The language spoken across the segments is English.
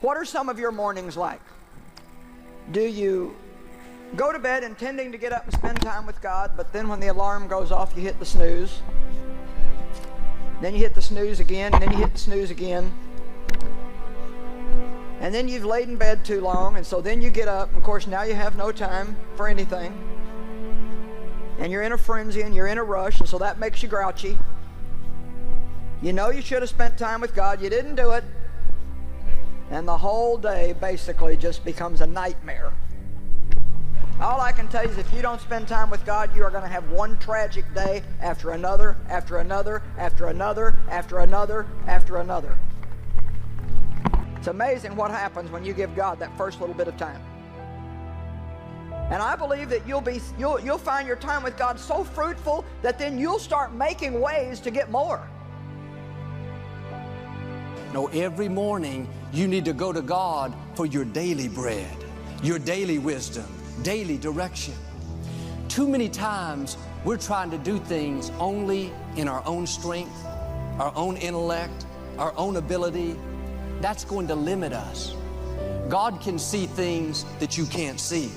What are some of your mornings like? Do you go to bed intending to get up and spend time with God, but then when the alarm goes off, you hit the snooze? Then you hit the snooze again, and then you hit the snooze again. And then you've laid in bed too long, and so then you get up, and of course now you have no time for anything. And you're in a frenzy, and you're in a rush, and so that makes you grouchy. You know you should have spent time with God, you didn't do it. And the whole day basically just becomes a nightmare. All I can tell you is if you don't spend time with God, you are going to have one tragic day after another, after another, after another, after another, after another. It's amazing what happens when you give God that first little bit of time. And I believe that you'll find your time with God so fruitful that then you'll start making ways to get more. No, every morning you need to go to God for your daily bread, your daily wisdom, daily direction. Too many times we're trying to do things only in our own strength, our own intellect, our own ability. That's going to limit us. God can see things that you can't see.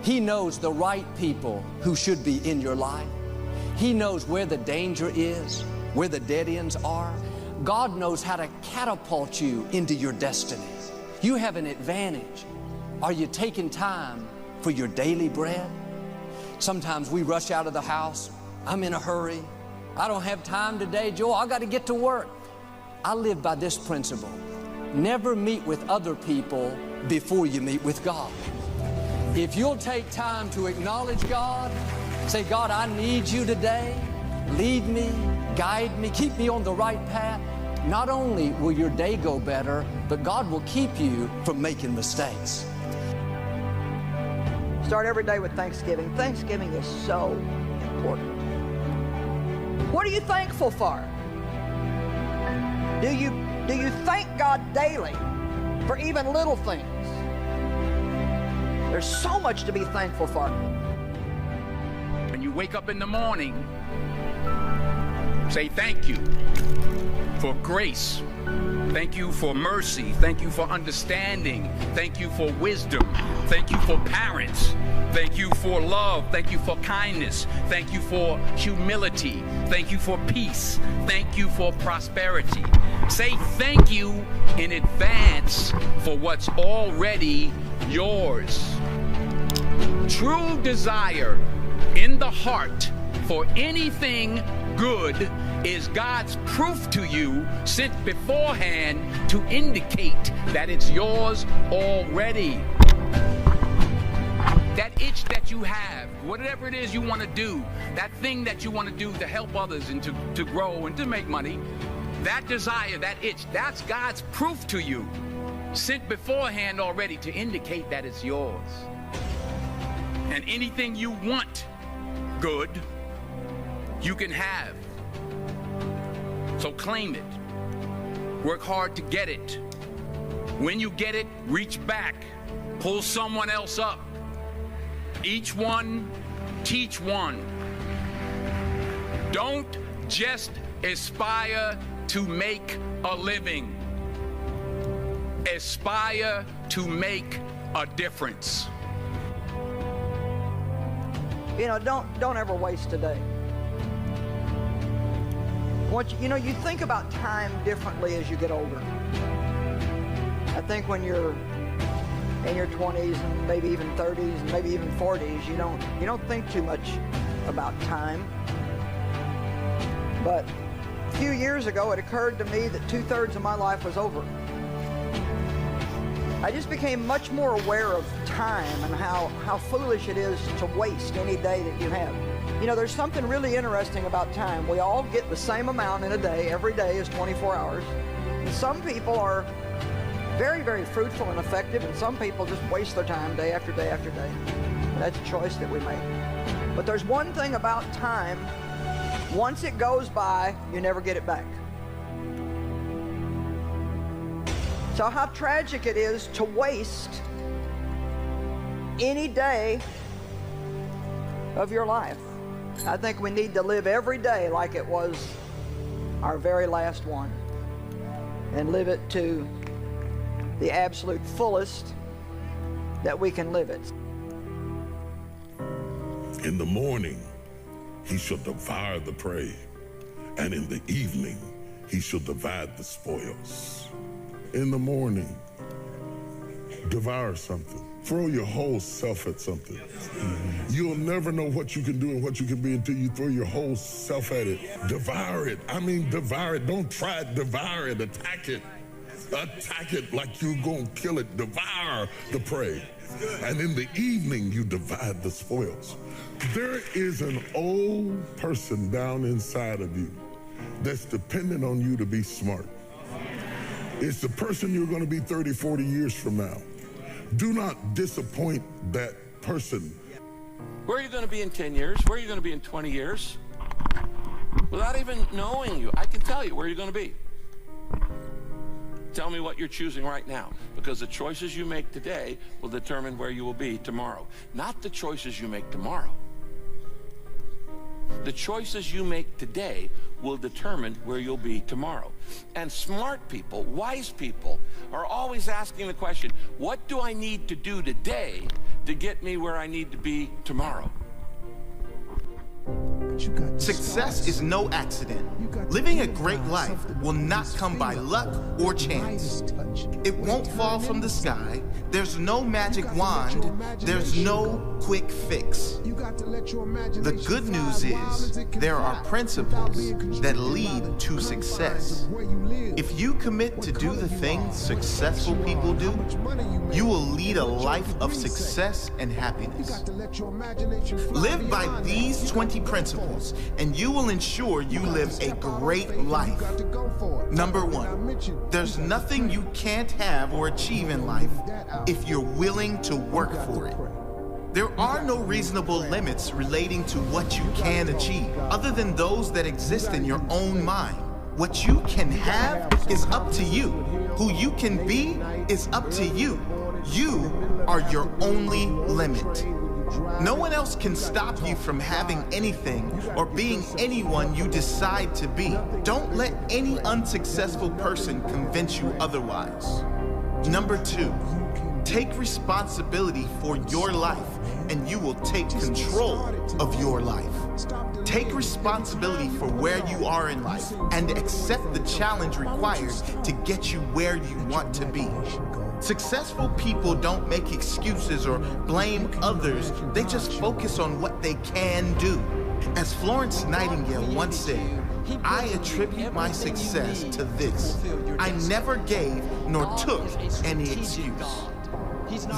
He knows the right people who should be in your life. He knows where the danger is, where the dead ends are. God knows how to catapult you into your destiny. You have an advantage. Are you taking time for your daily bread? Sometimes we rush out of the house. I'm in a hurry. I don't have time today, Joel. I got to get to work. I live by this principle. Never meet with other people before you meet with God. If you'll take time to acknowledge God, say, God, I need you today. Lead me, guide me, keep me on the right path. Not only will your day go better, but God will keep you from making mistakes. Start every day with Thanksgiving. Thanksgiving is so important. What are you thankful for? Do you thank God daily for even little things? There's so much to be thankful for. When you wake up in the morning, say thank you for grace. Thank you for mercy. Thank you for understanding. Thank you for wisdom. Thank you for parents. Thank you for love. Thank you for kindness. Thank you for humility. Thank you for peace. Thank you for prosperity. Say thank you in advance for what's already yours. True desire in the heart for anything good is God's proof to you sent beforehand to indicate that it's yours already. That itch that you have, whatever it is you want to do, that thing that you want to do to help others and to grow and to make money, that desire, that itch, that's God's proof to you, sent beforehand already to indicate that it's yours. And anything you want good, you can have. So claim it. Work hard to get it. When you get it, reach back. Pull someone else up. Each one, teach one. Don't just aspire to make a living. Aspire to make a difference. You know, don't ever waste a day. You think about time differently as you get older. I think when you're in your 20s and maybe even 30s and maybe even 40s, you don't think too much about time. But a few years ago, it occurred to me that 2/3 of my life was over. I just became much more aware of time and how foolish it is to waste any day that you have. You know, there's something really interesting about time. We all get the same amount in a day. Every day is 24 hours. And some people are very, very fruitful and effective, and some people just waste their time day after day after day. And that's a choice that we make. But there's one thing about time. Once it goes by, you never get it back. So how tragic it is to waste any day of your life. I think we need to live every day like it was our very last one, and live it to the absolute fullest that we can live it. In the morning, he shall devour the prey, and in the evening, he shall divide the spoils. In the morning, devour something. Throw your whole self at something. You'll never know what you can do and what you can be until you throw your whole self at it. Devour it. I mean, devour it. Don't try it. Devour it. Attack it. Attack it like you're going to kill it. Devour the prey. And in the evening, you divide the spoils. There is an old person down inside of you that's dependent on you to be smart. It's the person you're going to be 30, 40 years from now. Do not disappoint that person. Where are you going to be in 10 years? Where are you going to be in 20 years? Without even knowing you, I can tell you where you're going to be. Tell me what you're choosing right now, because the choices you make today will determine where you will be tomorrow. Not the choices you make tomorrow. The choices you make today will determine where you'll be tomorrow. And smart people, wise people, are always asking the question, what do I need to do today to get me where I need to be tomorrow? Success is no accident. Living a great life will not come by luck or chance. It won't fall from the sky. There's no magic wand. There's no quick fix. The good news is there are principles that lead to success. If you commit to do the things successful people do, you will lead a life of success and happiness. Live by these 20 principles, and you will ensure you live a great life. Number 1, there's nothing you can't have or achieve in life if you're willing to work for it. There are no reasonable limits relating to what you can achieve, other than those that exist in your own mind. What you can have is up to you. Who you can be is up to you. You are your only limit. No one else can stop you from having anything or being anyone you decide to be. Don't let any unsuccessful person convince you otherwise. Number 2, take responsibility for your life, and you will take control of your life. Take responsibility for where you are in life and accept the challenge required to get you where you want to be. Successful people don't make excuses or blame others. They just focus on what they can do. As Florence Nightingale once said, I attribute my success to this. I never gave nor took any excuse.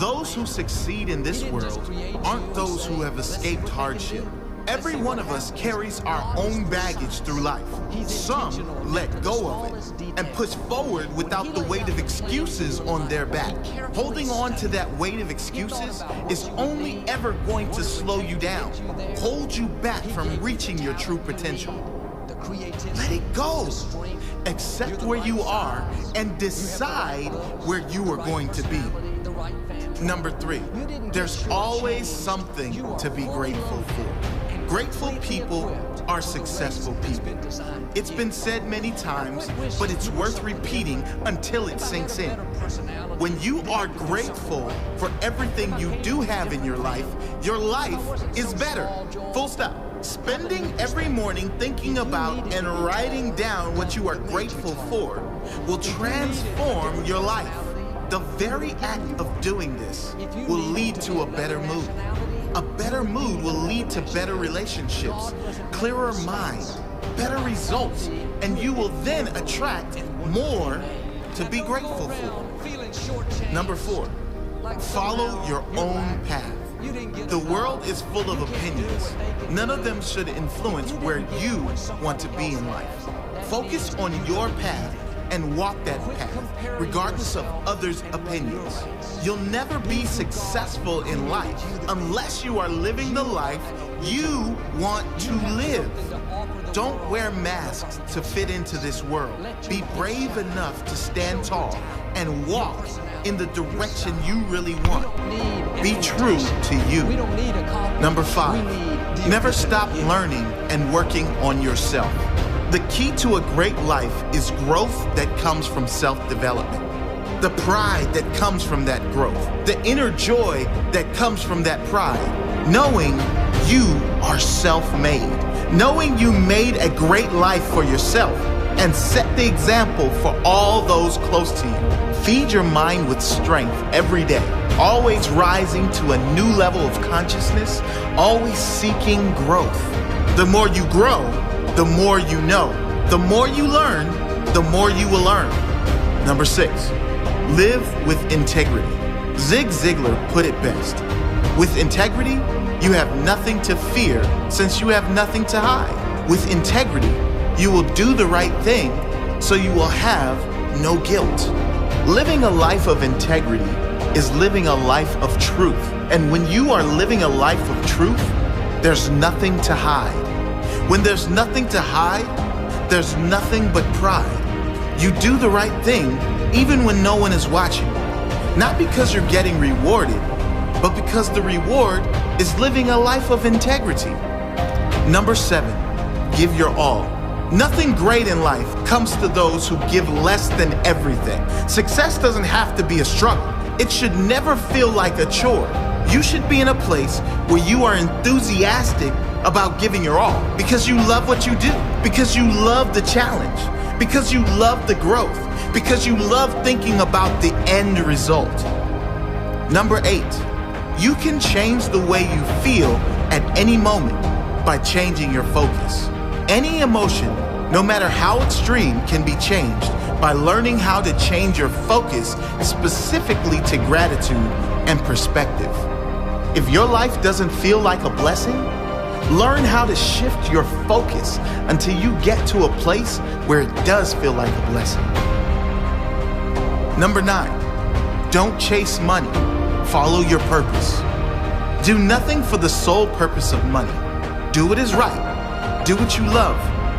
Those who succeed in this world aren't those who have escaped hardship. Every one of us carries our own baggage through life. Some let go of it and push forward without the weight of excuses on their back. Holding on to that weight of excuses is only ever going to slow you down, hold you back from reaching your true potential. Let it go. Accept where you are and decide where you are going to be. Number 3, there's always something to be grateful for. Grateful people are successful people. It's been said many times, but it's worth repeating until it sinks in. When you are grateful for everything you do have in your life is better. Full stop. Spending every morning thinking about and writing down what you are grateful for will transform your life. The very act of doing this will lead to a better mood. A better mood will lead to better relationships, clearer mind, better results, and you will then attract more to be grateful for. Number 4, follow your own path. The world is full of opinions. None of them should influence where you want to be in life. Focus on your path and walk that path, regardless of others' opinions. You'll never be successful in life unless you are living the life you want to live. Don't wear masks to fit into this world. Be brave enough to stand tall and walk in the direction you really want. Be true to you. Number 5, never stop learning and working on yourself. The key to a great life is growth that comes from self-development. the pride that comes from that growth, the inner joy that comes from that pride, knowing you are self-made, knowing you made a great life for yourself and set the example for all those close to you. Feed your mind with strength every day, always rising to a new level of consciousness, always seeking growth. The more you grow, the more you know. The more you learn, the more you will learn. Number 6, live with integrity. Zig Ziglar put it best. With integrity, you have nothing to fear since you have nothing to hide. With integrity, you will do the right thing so you will have no guilt. Living a life of integrity is living a life of truth. And when you are living a life of truth, there's nothing to hide. When there's nothing to hide, there's nothing but pride. You do the right thing even when no one is watching. Not because you're getting rewarded, but because the reward is living a life of integrity. Number 7, give your all. Nothing great in life comes to those who give less than everything. Success doesn't have to be a struggle. It should never feel like a chore. You should be in a place where you are enthusiastic about giving your all because you love what you do, because you love the challenge, because you love the growth, because you love thinking about the end result. Number 8, you can change the way you feel at any moment by changing your focus. Any emotion, no matter how extreme, can be changed by learning how to change your focus specifically to gratitude and perspective. If your life doesn't feel like a blessing, learn how to shift your focus until you get to a place where it does feel like a blessing. Number 9, don't chase money. Follow your purpose. Do nothing for the sole purpose of money. Do what is right. Do what you love.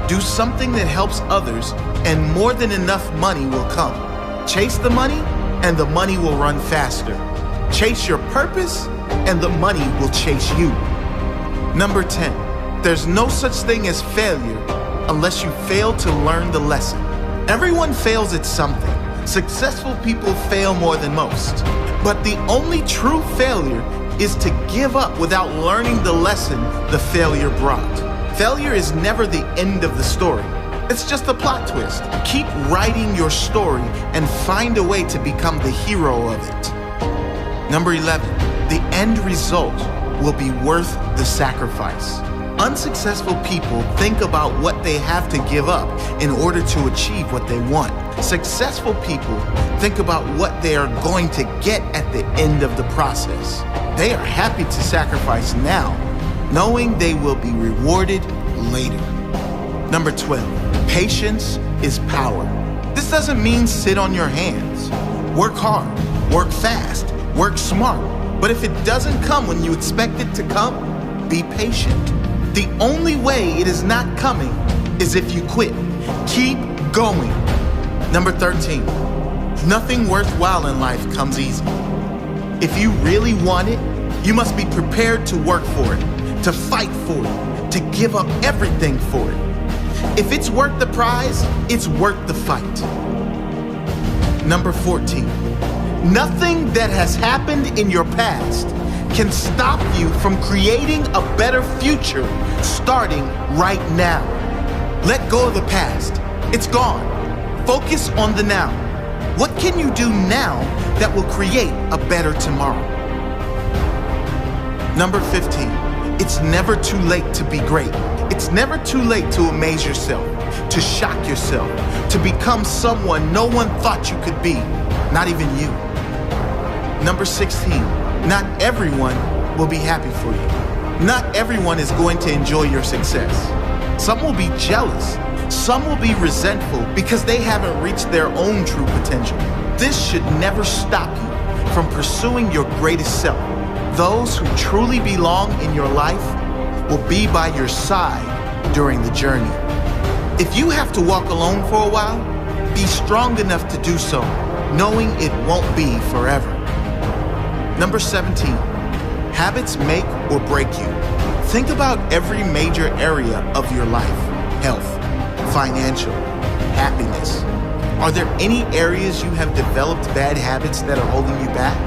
Do something that helps others, and more than enough money will come. Chase the money, and the money will run faster. Chase your purpose, and the money will chase you. Number 10, there's no such thing as failure unless you fail to learn the lesson. Everyone fails at something. Successful people fail more than most. But the only true failure is to give up without learning the lesson the failure brought. Failure is never the end of the story. It's just a plot twist. Keep writing your story and find a way to become the hero of it. Number 11, the end result will be worth the sacrifice. Unsuccessful people think about what they have to give up in order to achieve what they want. Successful people think about what they are going to get at the end of the process. They are happy to sacrifice now, knowing they will be rewarded later. Number 12, patience is power. This doesn't mean sit on your hands. Work hard, work fast, work smart. But if it doesn't come when you expect it to come, be patient. The only way it is not coming is if you quit. Keep going. Number 13, nothing worthwhile in life comes easy. If you really want it, you must be prepared to work for it, to fight for it, to give up everything for it. If it's worth the prize, it's worth the fight. Number 14, nothing that has happened in your past can stop you from creating a better future starting right now. Let go of the past. It's gone. Focus on the now. What can you do now that will create a better tomorrow? Number 15, it's never too late to be great. It's never too late to amaze yourself, to shock yourself, to become someone no one thought you could be, not even you. Number 16, not everyone will be happy for you. Not everyone is going to enjoy your success. Some will be jealous. Some will be resentful because they haven't reached their own true potential. This should never stop you from pursuing your greatest self. Those who truly belong in your life will be by your side during the journey. If you have to walk alone for a while, be strong enough to do so, knowing it won't be forever. Number 17, habits make or break you. Think about every major area of your life: health, financial, happiness, Are there any areas you have developed bad habits that are holding you back?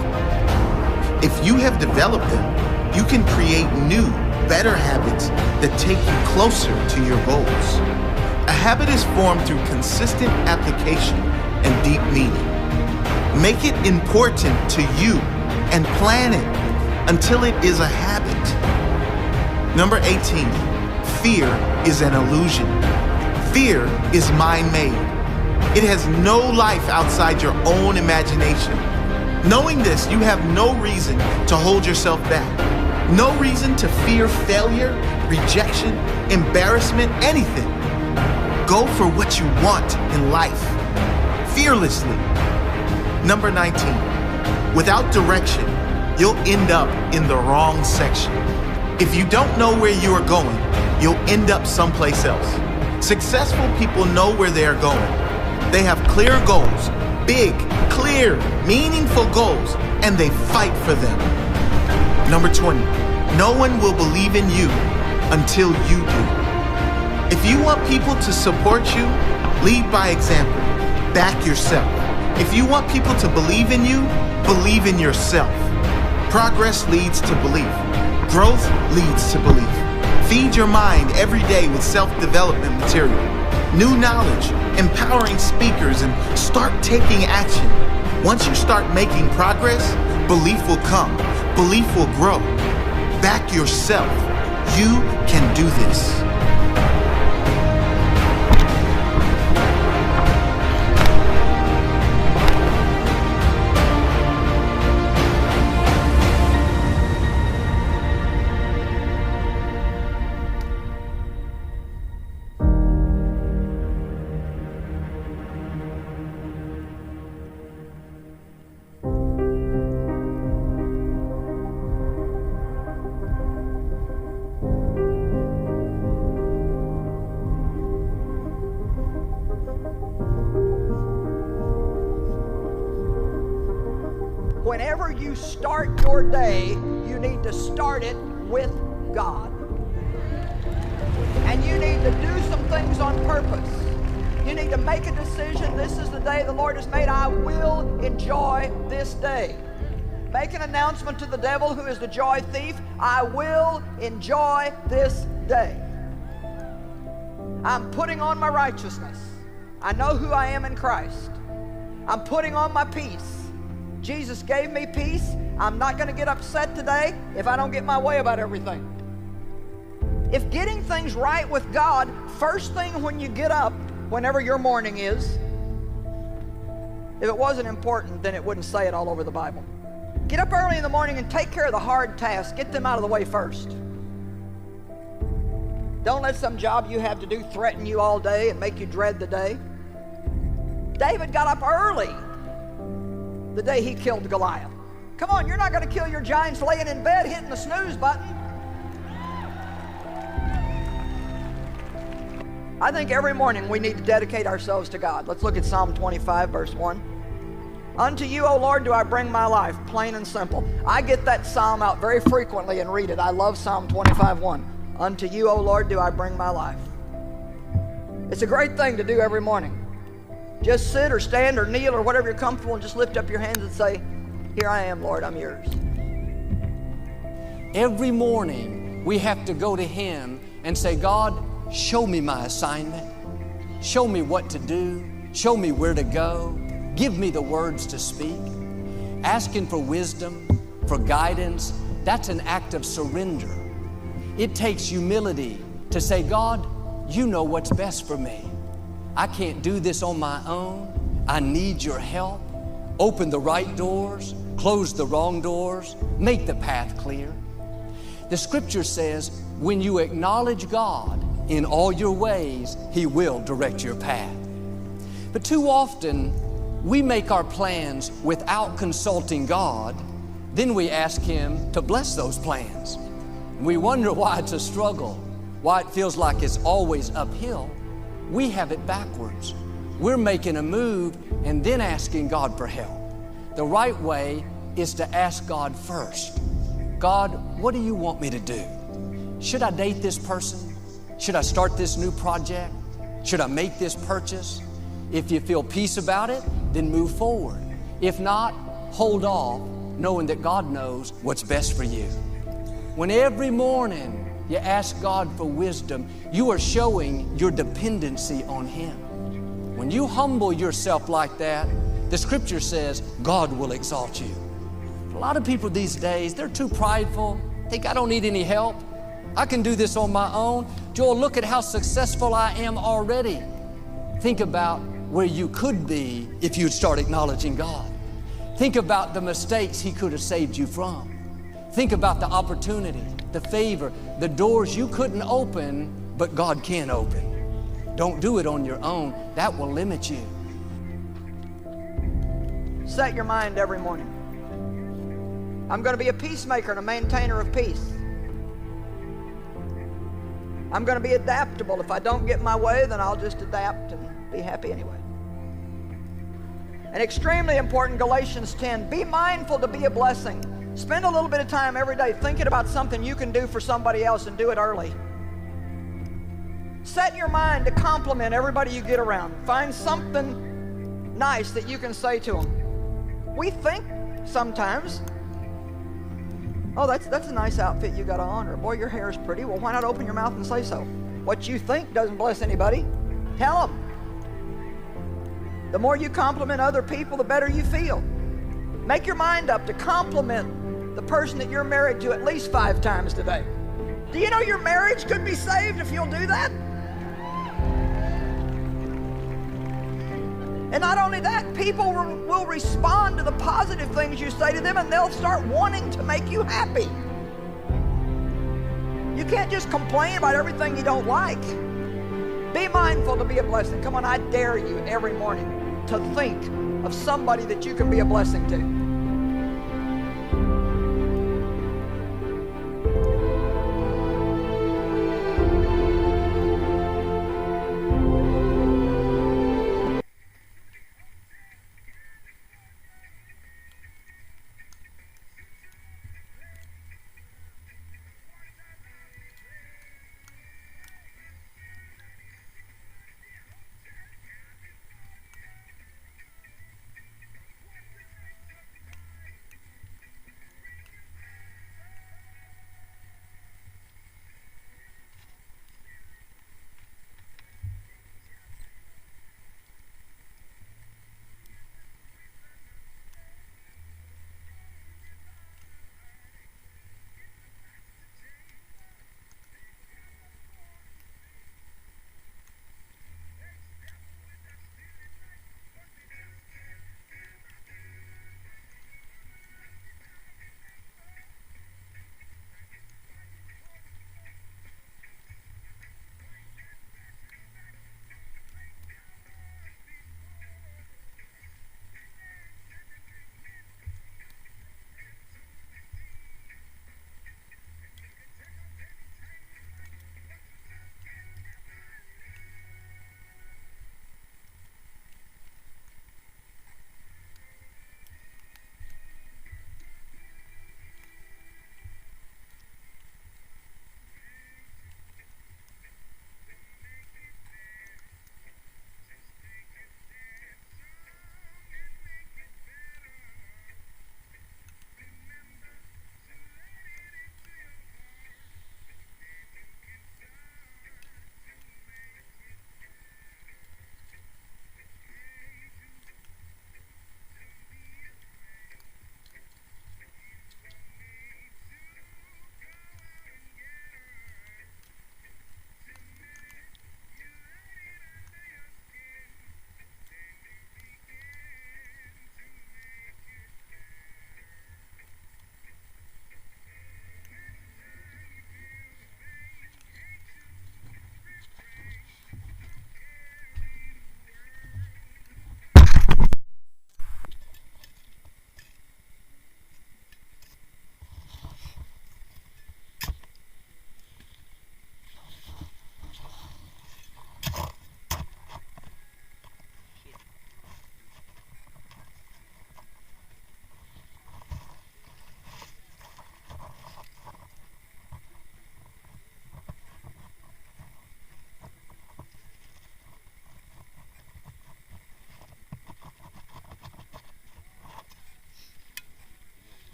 If you have developed them, you can create new, better habits that take you closer to your goals. A habit is formed through consistent application and deep meaning. Make it important to you and plan it until it is a habit. Number 18, fear is an illusion. Fear is mind-made. It has no life outside your own imagination. Knowing this, you have no reason to hold yourself back. No reason to fear failure, rejection, embarrassment, anything. Go for what you want in life, fearlessly. Number 19, without direction, you'll end up in the wrong section. If you don't know where you are going, you'll end up someplace else. Successful people know where they are going. They have clear goals, big, clear, meaningful goals, and they fight for them. Number 20, no one will believe in you until you do. If you want people to support you, lead by example. Back yourself. If you want people to believe in you, believe in yourself. Progress leads to belief. Growth leads to belief. Feed your mind every day with self-development material, new knowledge, empowering speakers, and start taking action. Once you start making progress, belief will come. Belief will grow. Back yourself. You can do this. Whenever you start your day, you need to start it with God. And you need to do some things on purpose. You need to make a decision. This is the day the Lord has made. I will enjoy this day. Make an announcement to the devil, who is the joy thief. I will enjoy this day. I'm putting on my righteousness. I know who I am in Christ. I'm putting on my peace. Jesus gave me peace. I'm not going to get upset today if I don't get my way about everything. If getting things right with God, first thing when you get up, whenever your morning is, if it wasn't important, then it wouldn't say it all over the Bible. Get up early in the morning and take care of the hard tasks. Get them out of the way first. Don't let some job you have to do threaten you all day and make you dread the day. David got up early the day he killed Goliath. Come on, you're not going to kill your giants laying in bed hitting the snooze button. I think every morning we need to dedicate ourselves to God. Let's look at Psalm 25, verse 1. Unto you, O Lord, do I bring my life, plain and simple. I get that psalm out very frequently and read it. I love Psalm 25, 1. Unto you, O Lord, do I bring my life. It's a great thing to do every morning. Just sit or stand or kneel or whatever you're comfortable and just lift up your hands and say, here I am, Lord, I'm yours. Every morning we have to go to Him and say, God, show me my assignment. Show me what to do. Show me where to go. Give me the words to speak. Asking for wisdom, for guidance, that's an act of surrender. It takes humility to say, God, you know what's best for me. I can't do this on my own. I need your help. Open the right doors, close the wrong doors, make the path clear. The scripture says, when you acknowledge God in all your ways, He will direct your path. But too often, we make our plans without consulting God, then we ask Him to bless those plans. We wonder why it's a struggle, why it feels like it's always uphill. We have it backwards. We're making a move and then asking God for help. The right way is to ask God first. God, what do you want me to do? Should I date this person? Should I start this new project? Should I make this purchase? If you feel peace about it, then move forward. If not, hold off, knowing that God knows what's best for you. When every morning you ask God for wisdom, you are showing your dependency on Him. When you humble yourself like that, the Scripture says God will exalt you. A lot of people these days, they're too prideful, think I don't need any help. I can do this on my own. Joel, look at how successful I am already. Think about where you could be if you'd start acknowledging God. Think about the mistakes He could have saved you from. Think about the opportunity, the favor, the doors you couldn't open, but God can open. Don't do it on your own. That will limit you. Set your mind every morning. I'm going to be a peacemaker and a maintainer of peace. I'm going to be adaptable. If I don't get my way, then I'll just adapt and be happy anyway. And extremely important, Galatians 10, be mindful to be a blessing. Spend a little bit of time every day thinking about something you can do for somebody else, and do it early. Set your mind to compliment everybody you get around. Find something nice that you can say to them. We think sometimes, oh, that's a nice outfit you got on, or boy, your hair is pretty. Well, why not open your mouth and say so? What you think doesn't bless anybody. Tell them. The more you compliment other people, the better you feel. Make your mind up to compliment the person that you're married to at least 5 times today. Do you know your marriage could be saved if you'll do that? And not only that, people will respond to the positive things you say to them, and they'll start wanting to make you happy. You can't just complain about everything you don't like. Be mindful to be a blessing. Come on, I dare you every morning to think of somebody that you can be a blessing to.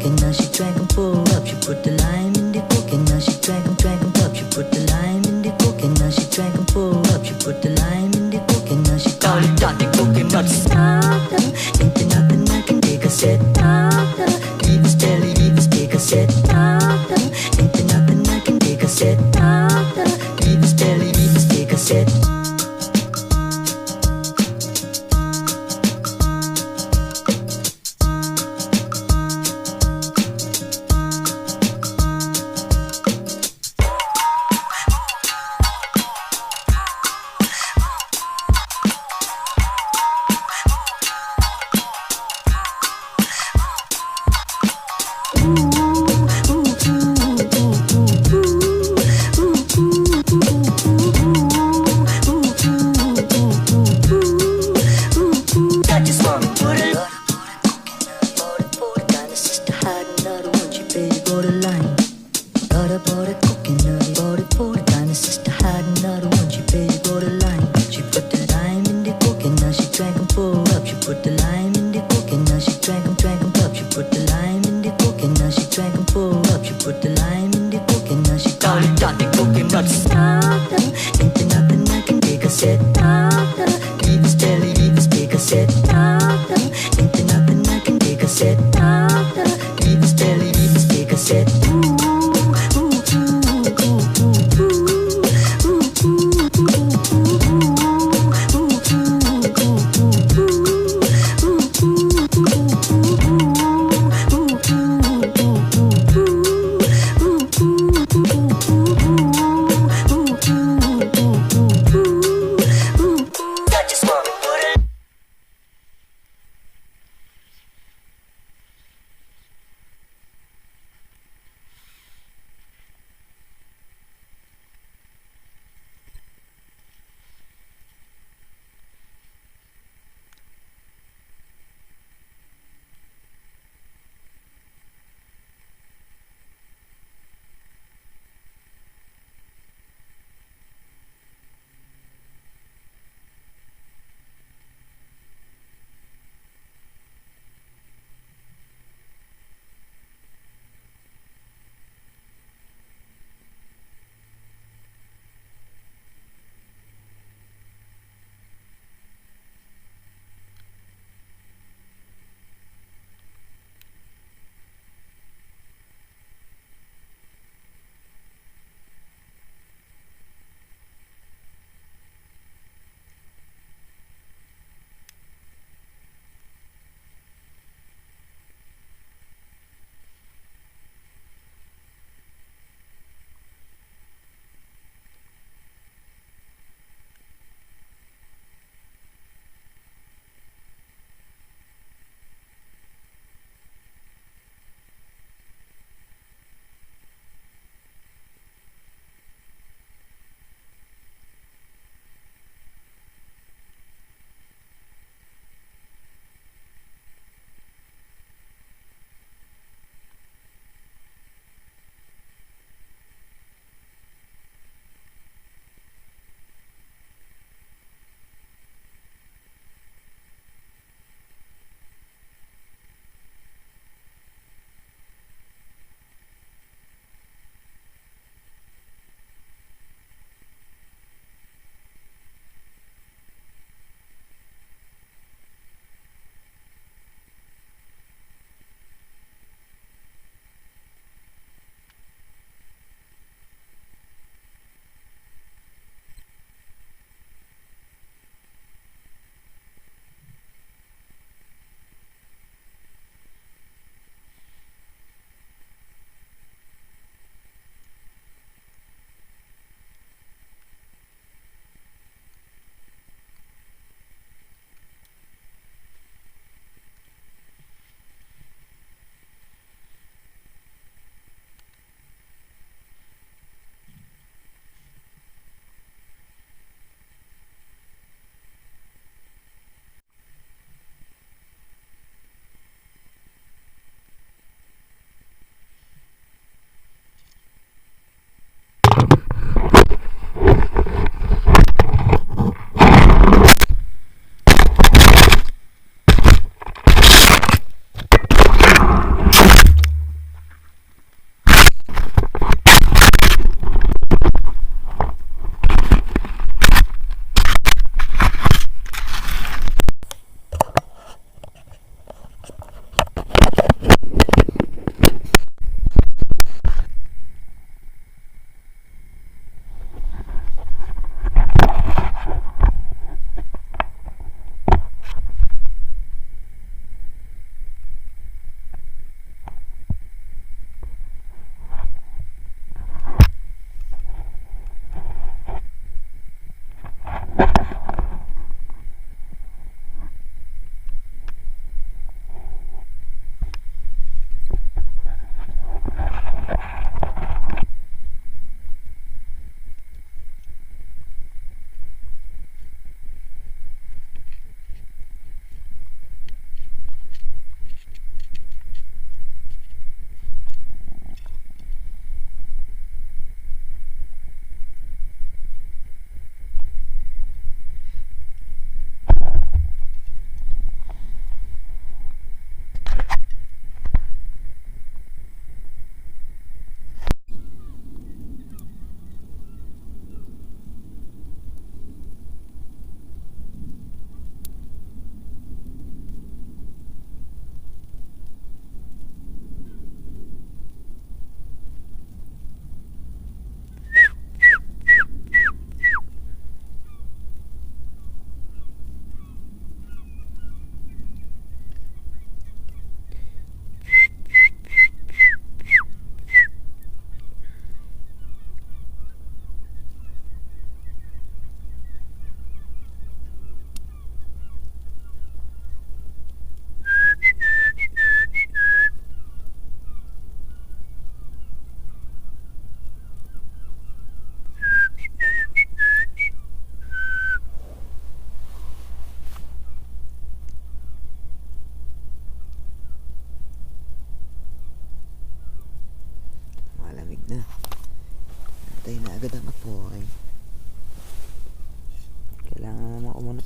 cooking, now she drank 'em full up. She put the lime in the cooking, now she drank 'em up. She put the lime in the cooking, now she drank 'em full up. She put the lime in the cooking, now she called it Dotty Coconuts. Ain't there nothing I can take, I said. Leave us belly, leave us big, I said. Ain't there nothing I can take, I said. Leave us belly, leave us big, I said.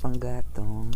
panggatong.